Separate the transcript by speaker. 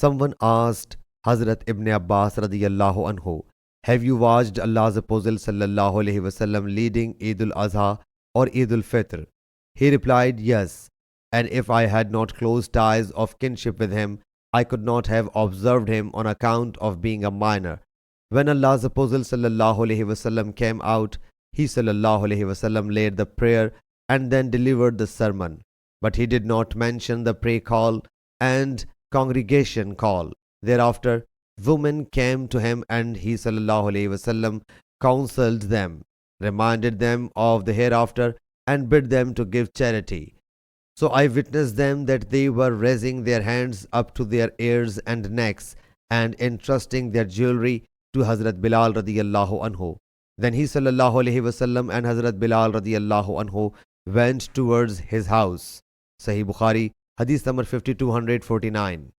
Speaker 1: Someone asked Hazrat Ibn Abbas radiyallahu anhu, have you watched Allah's Apostle sallallahu alaihi wasallam leading Eid al-Adha or Eid al-Fitr? He replied, yes, and if I had not close ties of kinship with him, I could not have observed him on account of being a minor. When Allah's Apostle sallallahu alaihi wasallam came out, he sallallahu alaihi wasallam led the prayer and then delivered the sermon. But he did not mention the prayer call and congregation call. Thereafter, women came to him and he sallallahu alaihi wasallam counseled them, reminded them of the hereafter and bid them to give charity. So I witnessed them that they were raising their hands up to their ears and necks and entrusting their jewelry to Hazrat Bilal radiyallahu anhu. Then he sallallahu alaihi wasallam and Hazrat Bilal radiyallahu anhu went towards his house. Sahih Bukhari, Hadith number 5249.